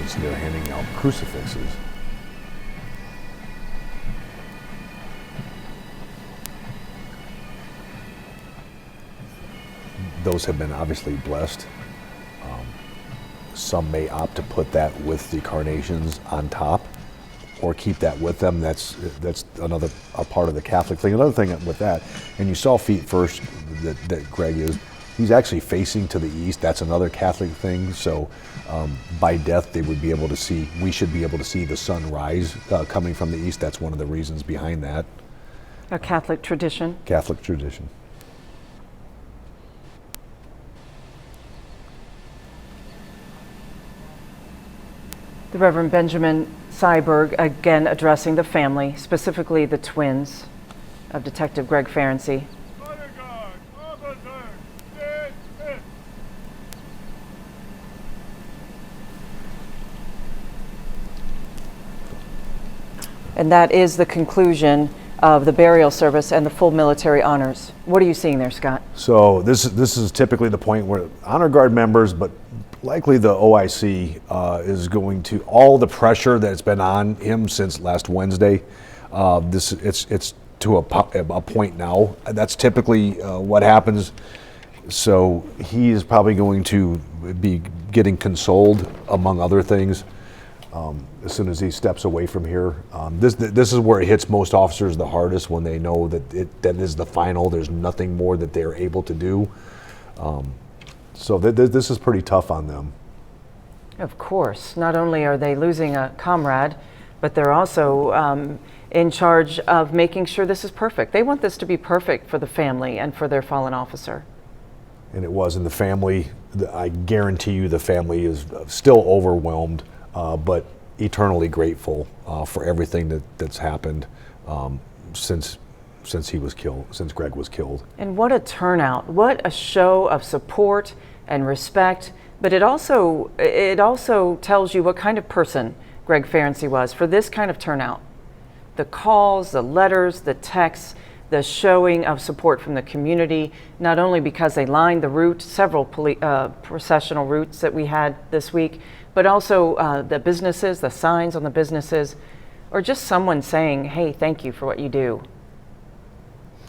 see they're handing out crucifixes. Those have been obviously blessed. Some may opt to put that with the carnations on top, or keep that with them. That's another part of the Catholic thing. Another thing with that, and you saw feet first that Greg is. He's actually facing to the east. That's another Catholic thing. So by death, they would be able to see. We should be able to see the sun rise coming from the east. That's one of the reasons behind that. A Catholic tradition. Catholic tradition. The Reverend Benjamin Seiberg again addressing the family, specifically the twins of Detective Greg Ferency. And that is the conclusion of the burial service and the full military honors. What are you seeing there, Scott? So this is typically the point where honor guard members, but likely the OIC is going to, all the pressure that's been on him since last Wednesday. It's to a point now. That's typically what happens. So he is probably going to be getting consoled, among other things, as soon as he steps away from here. This is where it hits most officers the hardest, when they know that that is the final. There's nothing more that they're able to do. So this is pretty tough on them. Of course. Not only are they losing a comrade, but they're also in charge of making sure this is perfect. They want this to be perfect for the family and for their fallen officer. And it was in the family. I guarantee you the family is still overwhelmed, but eternally grateful for everything that's happened since he was killed, since Greg was killed. And what a turnout, what a show of support and respect, but it also tells you what kind of person Greg Ferency was for this kind of turnout. The calls, the letters, the texts, the showing of support from the community, not only because they lined the route, several processional routes that we had this week, but also the businesses, the signs on the businesses, or just someone saying, hey, thank you for what you do.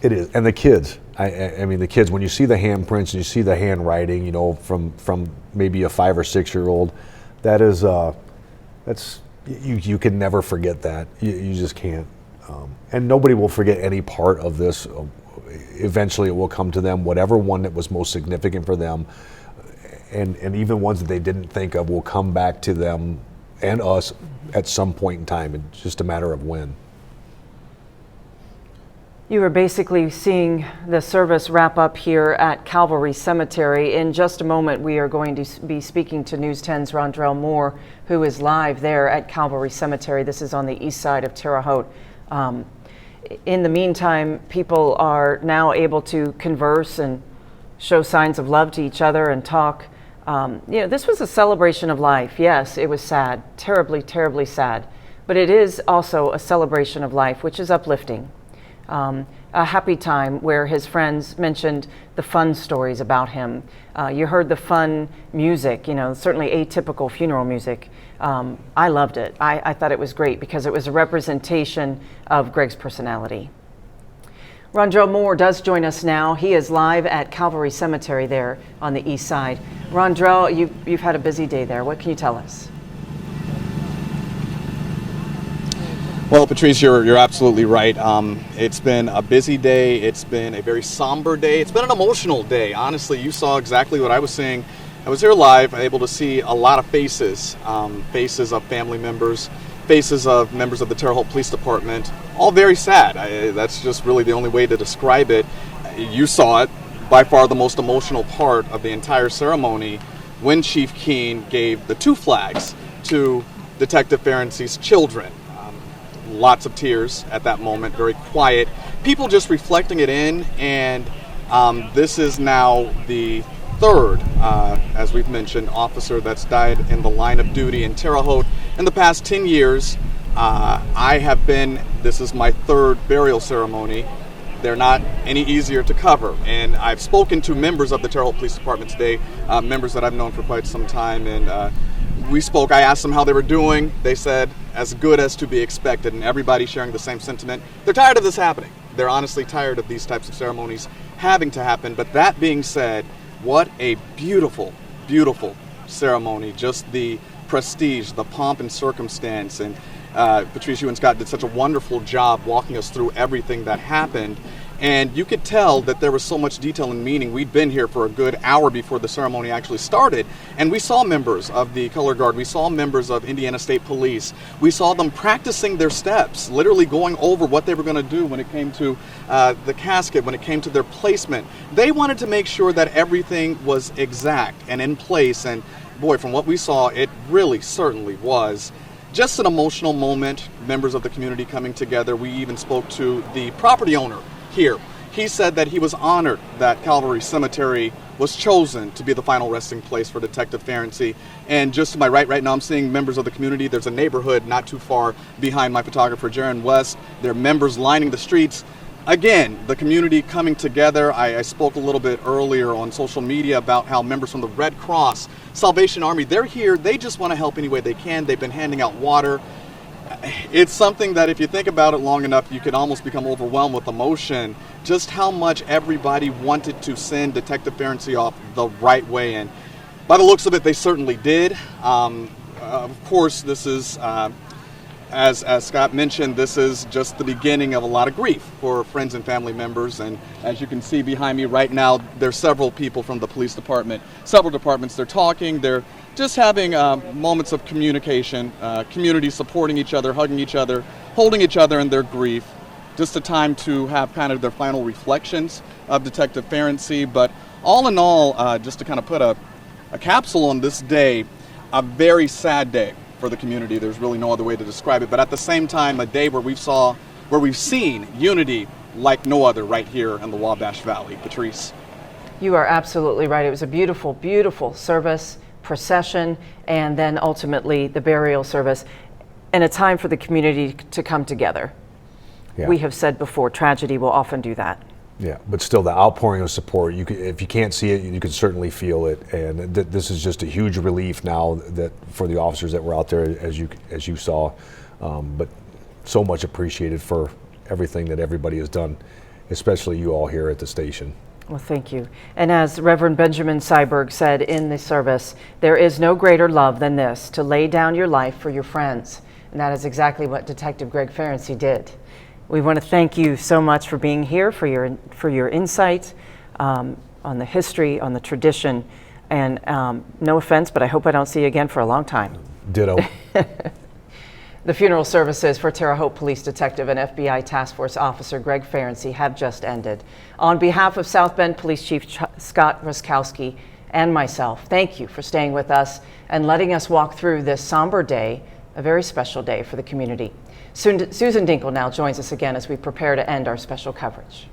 It is, and the kids. I mean, the kids. When you see the handprints and you see the handwriting, you know, from maybe a 5 or 6 year old, that's you can never forget that. You just can't, and nobody will forget any part of this. Eventually, it will come to them. Whatever one that was most significant for them, and even ones that they didn't think of, will come back to them and us at some point in time. It's just a matter of when. You are basically seeing the service wrap up here at Calvary Cemetery. In just a moment, we are going to be speaking to News 10's Rondrell Moore, who is live there at Calvary Cemetery. This is on the east side of Terre Haute. In the meantime, people are now able to converse and show signs of love to each other and talk. This was a celebration of life. Yes, it was sad, terribly, terribly sad. But it is also a celebration of life, which is uplifting. A happy time where his friends mentioned the fun stories about him. You heard the fun music, certainly atypical funeral music. I loved it. I thought it was great because it was a representation of Greg's personality. Rondrell Moore does join us now. He is live at Calvary Cemetery there on the east side. Rondrell, you've had a busy day there. What can you tell us? Well, Patrice, you're absolutely right. It's been a busy day. It's been a very somber day. It's been an emotional day. Honestly, you saw exactly what I was saying. I was here live, able to see a lot of faces, faces of family members, faces of members of the Terre Haute Police Department, all very sad. That's just really the only way to describe it. You saw it, by far the most emotional part of the entire ceremony, when Chief Keene gave the 2 flags to Detective Ferency's children. Lots of tears at that moment, very quiet. People just reflecting it in, and this is now the 3rd, as we've mentioned, officer that's died in the line of duty in Terre Haute. In the past 10 years, this is my 3rd burial ceremony. They're not any easier to cover, and I've spoken to members of the Terre Haute Police Department today, members that I've known for quite some time, and we spoke. I asked them how they were doing. They said as good as to be expected, and everybody sharing the same sentiment. They're tired of this happening. They're honestly tired of these types of ceremonies having to happen. But that being said, what a beautiful, beautiful ceremony. Just the prestige, the pomp and circumstance, and Patrice, you and Scott did such a wonderful job walking us through everything that happened. And you could tell that there was so much detail and meaning. We'd been here for a good hour before the ceremony actually started, and we saw members of the Color Guard, we saw members of Indiana State Police, we saw them practicing their steps, literally going over what they were going to do when it came to the casket, when it came to their placement. They wanted to make sure that everything was exact and in place, and boy, from what we saw, it really certainly was just an emotional moment, members of the community coming together. We even spoke to the property owner here. He said that he was honored that Calvary Cemetery was chosen to be the final resting place for Detective Ferency. And just to my right now, I'm seeing members of the community. There's a neighborhood not too far behind my photographer, Jaron West. There are members lining the streets. Again, the community coming together. I spoke a little bit earlier on social media about how members from the Red Cross, Salvation Army, they're here. They just want to help any way they can. They've been handing out water. It's something that if you think about it long enough, you could almost become overwhelmed with emotion, just how much everybody wanted to send Detective Ferency off the right way. And by the looks of it, they certainly did. Of course, this is, as Scott mentioned, this is just the beginning of a lot of grief for friends and family members. And as you can see behind me right now, there's several people from the police department, several departments. They're talking, they're just having moments of communication, community supporting each other, hugging each other, holding each other in their grief. Just a time to have kind of their final reflections of Detective Ferency. But all in all, just to kind of put a capsule on this day, a very sad day for the community. There's really no other way to describe it. But at the same time, a day where we've seen unity like no other right here in the Wabash Valley. Patrice. You are absolutely right. It was a beautiful, beautiful service, procession, and then ultimately the burial service, and a time for the community to come together. Yeah. We have said before, tragedy will often do that. Yeah, but still the outpouring of support, if you can't see it, you can certainly feel it. And this is just a huge relief now that for the officers that were out there, as you saw. But so much appreciated for everything that everybody has done, especially you all here at the station. Well, thank you. And as Reverend Benjamin Seiberg said in the service, there is no greater love than this, to lay down your life for your friends. And that is exactly what Detective Greg Ferency did. We want to thank you so much for being here, for your insight on the history, on the tradition, and no offense, but I hope I don't see you again for a long time. Ditto. The funeral services for Terre Haute Police Detective and FBI Task Force Officer Greg Ferency have just ended. On behalf of South Bend Police Chief Scott Ruskowski and myself, thank you for staying with us and letting us walk through this somber day, a very special day for the community. Susan Dinkle now joins us again as we prepare to end our special coverage.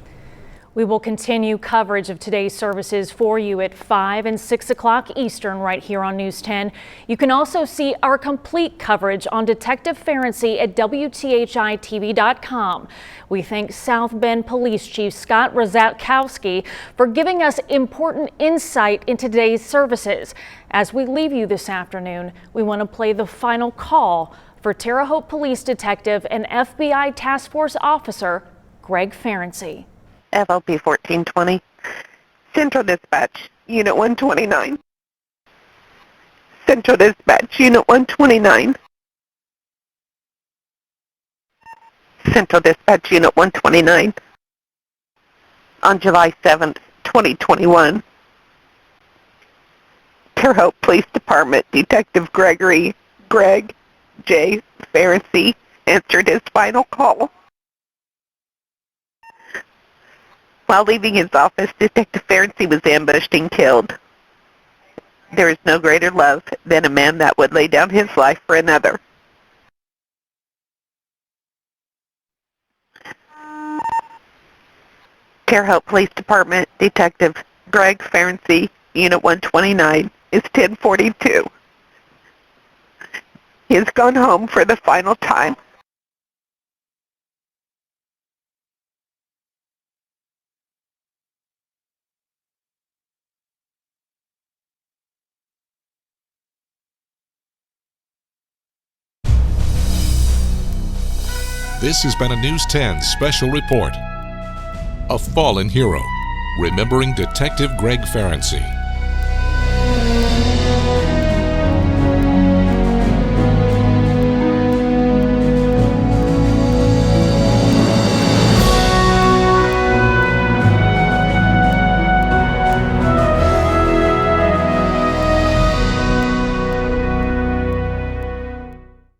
We will continue coverage of today's services for you at 5 and 6 o'clock Eastern right here on News 10. You can also see our complete coverage on Detective Ferency at WTHI-TV.com. We thank South Bend Police Chief Scott Ruskowski for giving us important insight into today's services. As we leave you this afternoon, we want to play the final call for Terre Haute Police Detective and FBI Task Force Officer Greg Ferency. FLP 1420, Central Dispatch, Unit 129. Central Dispatch, Unit 129. Central Dispatch, Unit 129. On July 7th, 2021, Terre Haute Police Department Detective Greg J. Ferency answered his final call. While leaving his office, Detective Ferency was ambushed and killed. There is no greater love than a man that would lay down his life for another. Terre Haute Police Department Detective Greg Ferency, Unit 129, is 10:42. He has gone home for the final time. This has been a News 10 special report. A fallen hero, remembering Detective Greg Ferency.